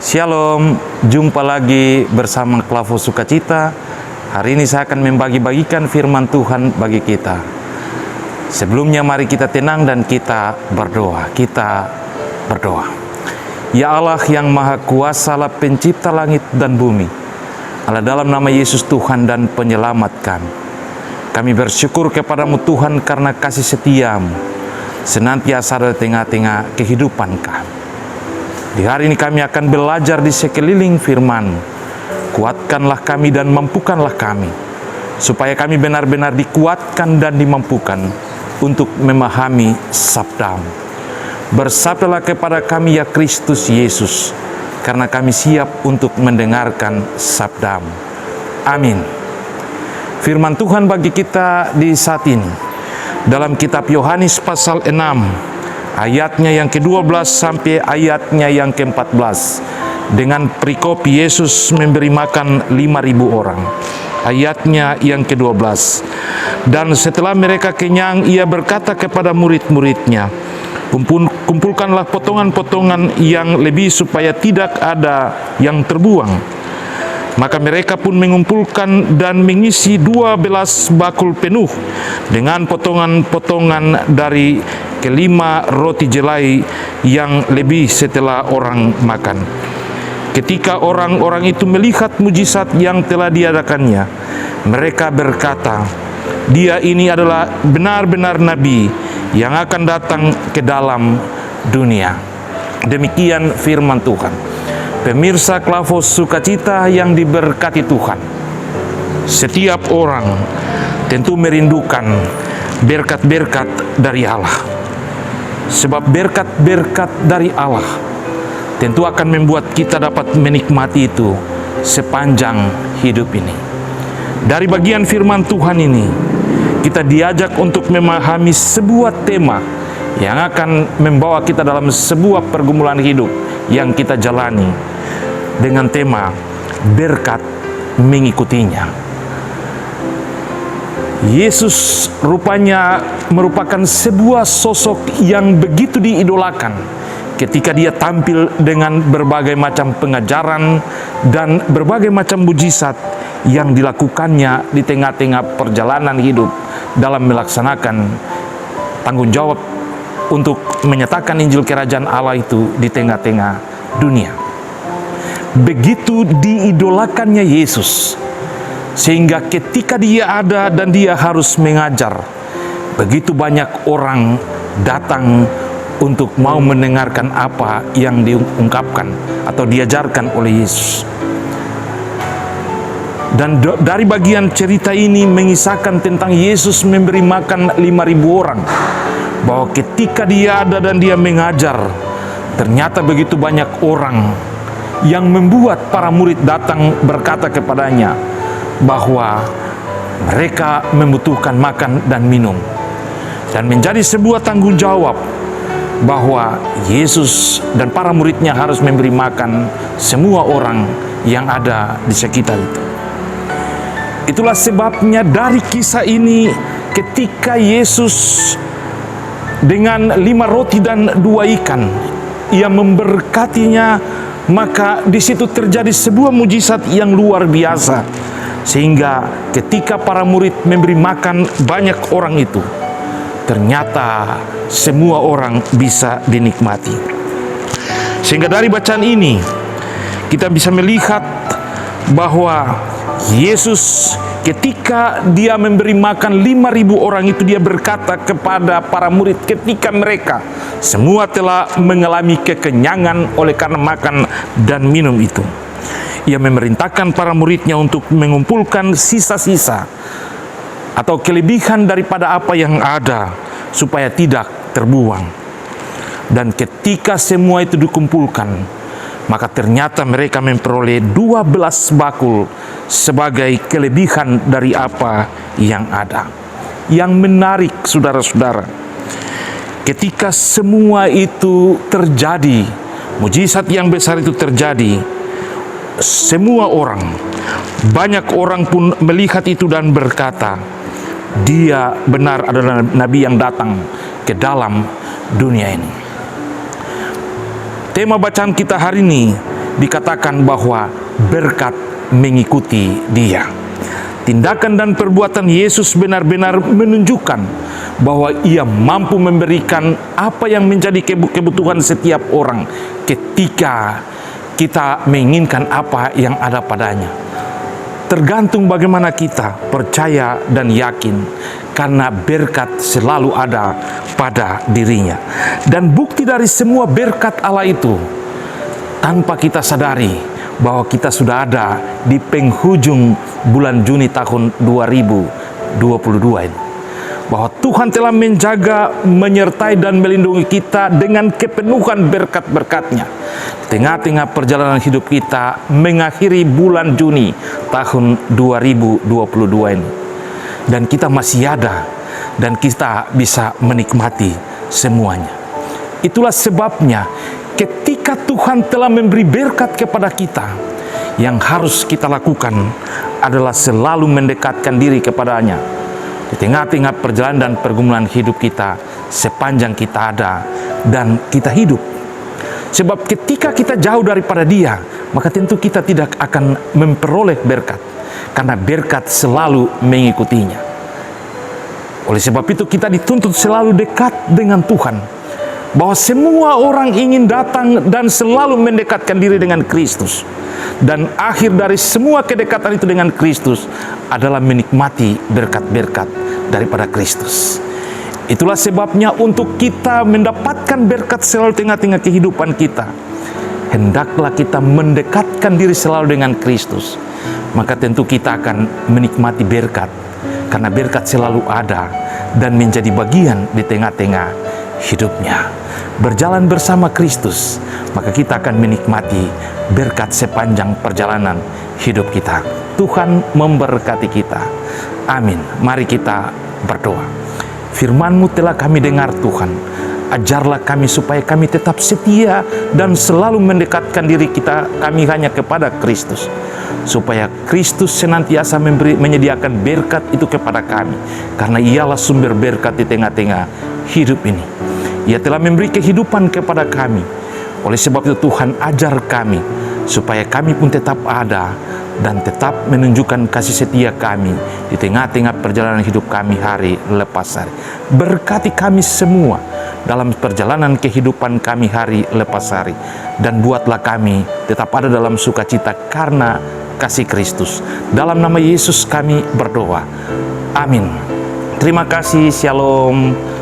Shalom, jumpa lagi bersama Klavo Sukacita. Hari ini saya akan membagi-bagikan firman Tuhan bagi kita. Sebelumnya mari kita tenang dan kita berdoa. Ya Allah yang Maha Kuasa, Allah pencipta langit dan bumi, Allah dalam nama Yesus Tuhan dan penyelamat kami bersyukur kepadamu Tuhan karena kasih setiamu senantiasa ada di tengah-tengah kehidupan kami. Di hari ini kami akan belajar di sekeliling firman-Mu. Kuatkanlah kami dan mampukanlah kami, supaya kami benar-benar dikuatkan dan dimampukan untuk memahami sabda-Mu. Bersabdalah kepada kami ya Kristus Yesus, karena kami siap untuk mendengarkan sabda-Mu. Amin. Firman Tuhan bagi kita di saat ini, dalam kitab Yohanes pasal 6, ayatnya yang ke-12 sampai ayatnya yang ke-14, dengan perikop Yesus memberi makan 5.000 orang. Ayatnya yang ke-12, dan setelah mereka kenyang, ia berkata kepada murid-muridnya, kumpulkanlah potongan-potongan yang lebih supaya tidak ada yang terbuang. Maka mereka pun mengumpulkan dan mengisi 12 bakul penuh dengan potongan-potongan dari kelima roti jelai yang lebih setelah orang makan. Ketika orang-orang itu melihat mujizat yang telah diadakannya, mereka berkata, "Dia ini adalah benar-benar nabi yang akan datang ke dalam dunia." Demikian firman Tuhan. Pemirsa Klavo Sukacita yang diberkati Tuhan, setiap orang tentu merindukan berkat-berkat dari Allah. Sebab berkat-berkat dari Allah tentu akan membuat kita dapat menikmati itu sepanjang hidup ini. Dari bagian firman Tuhan ini, kita diajak untuk memahami sebuah tema yang akan membawa kita dalam sebuah pergumulan hidup yang kita jalani, dengan tema berkat mengikutinya. Yesus rupanya merupakan sebuah sosok yang begitu diidolakan ketika dia tampil dengan berbagai macam pengajaran dan berbagai macam mujizat yang dilakukannya di tengah-tengah perjalanan hidup dalam melaksanakan tanggung jawab untuk menyatakan Injil Kerajaan Allah itu di tengah-tengah dunia. Begitu diidolakannya Yesus, sehingga ketika dia ada dan dia harus mengajar, begitu banyak orang datang untuk mau mendengarkan apa yang diungkapkan atau diajarkan oleh Yesus. Dan dari bagian cerita ini mengisahkan tentang Yesus memberi makan 5.000 orang, bahwa ketika dia ada dan dia mengajar, ternyata begitu banyak orang yang membuat para murid datang berkata kepadanya bahwa mereka membutuhkan makan dan minum. Dan menjadi sebuah tanggung jawab bahwa Yesus dan para muridnya harus memberi makan semua orang yang ada di sekitar itu. Itulah sebabnya dari kisah ini, ketika Yesus dengan 5 roti dan 2 ikan, ia memberkatinya, maka di situ terjadi sebuah mujizat yang luar biasa, sehingga ketika para murid memberi makan banyak orang itu, ternyata semua orang bisa dinikmati. Sehingga dari bacaan ini kita bisa melihat bahwa Yesus ketika dia memberi makan 5.000 orang itu, dia berkata kepada para murid ketika mereka semua telah mengalami kekenyangan oleh karena makan dan minum itu, ia memerintahkan para muridnya untuk mengumpulkan sisa-sisa atau kelebihan daripada apa yang ada supaya tidak terbuang. Dan ketika semua itu dikumpulkan, maka ternyata mereka memperoleh 12 bakul sebagai kelebihan dari apa yang ada. Yang menarik, saudara-saudara, ketika semua itu terjadi, mujizat yang besar itu terjadi, semua orang, banyak orang pun melihat itu dan berkata, dia benar adalah nabi yang datang ke dalam dunia ini. Tema bacaan kita hari ini dikatakan bahwa berkat mengikuti Dia. Tindakan dan perbuatan Yesus benar-benar menunjukkan bahwa Ia mampu memberikan apa yang menjadi kebutuhan setiap orang ketika kita menginginkan apa yang ada padanya. Tergantung bagaimana kita percaya dan yakin, karena berkat selalu ada pada dirinya. Dan bukti dari semua berkat Allah itu, tanpa kita sadari bahwa kita sudah ada di penghujung bulan Juni tahun 2022 ini. Bahwa Tuhan telah menjaga, menyertai dan melindungi kita dengan kepenuhan berkat-berkat-Nya. Di tengah-tengah perjalanan hidup kita mengakhiri bulan Juni tahun 2022 ini. Dan kita masih ada dan kita bisa menikmati semuanya. Itulah sebabnya ketika Tuhan telah memberi berkat kepada kita, yang harus kita lakukan adalah selalu mendekatkan diri kepadanya di tengah-tengah perjalanan dan pergumulan hidup kita sepanjang kita ada dan kita hidup. Sebab ketika kita jauh daripada Dia, maka tentu kita tidak akan memperoleh berkat, karena berkat selalu mengikutinya. Oleh sebab itu kita dituntut selalu dekat dengan Tuhan, bahwa semua orang ingin datang dan selalu mendekatkan diri dengan Kristus. Dan akhir dari semua kedekatan itu dengan Kristus adalah menikmati berkat-berkat daripada Kristus. Itulah sebabnya untuk kita mendapatkan berkat selalu tengah-tengah kehidupan kita, hendaklah kita mendekatkan diri selalu dengan Kristus. Maka tentu kita akan menikmati berkat, karena berkat selalu ada dan menjadi bagian di tengah-tengah hidupnya. Berjalan bersama Kristus, maka kita akan menikmati berkat sepanjang perjalanan hidup kita. Tuhan memberkati kita. Amin. Mari kita berdoa. Firman-Mu telah kami dengar, Tuhan. Ajarlah kami supaya kami tetap setia dan selalu mendekatkan diri kami hanya kepada Kristus, supaya Kristus senantiasa menyediakan berkat itu kepada kami, karena Ialah sumber berkat di tengah-tengah hidup ini. Ia telah memberi kehidupan kepada kami. Oleh sebab itu Tuhan ajar kami supaya kami pun tetap ada dan tetap menunjukkan kasih setia kami di tengah-tengah perjalanan hidup kami hari lepas hari. Berkati kami semua dalam perjalanan kehidupan kami hari lepas hari, dan buatlah kami tetap ada dalam sukacita karena kasih Kristus. Dalam nama Yesus kami berdoa. Amin. Terima kasih. Shalom.